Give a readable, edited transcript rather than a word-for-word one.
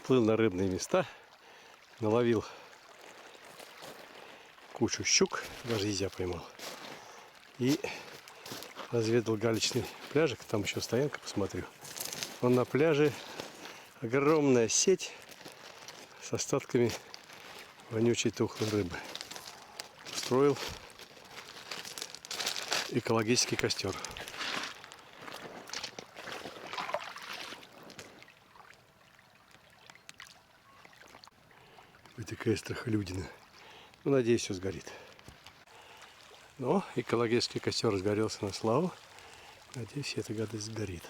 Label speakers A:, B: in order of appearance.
A: Поплыл на рыбные места, наловил кучу щук, даже езя поймал. И разведал галечный пляжик, там еще стоянка, посмотрю. Он на пляже огромная сеть с остатками вонючей тухлой рыбы. Устроил экологический костер. Вот такая страхолюдина. Ну, надеюсь, все сгорит. Но экологический костер сгорелся на славу. Надеюсь, эта гадость сгорит.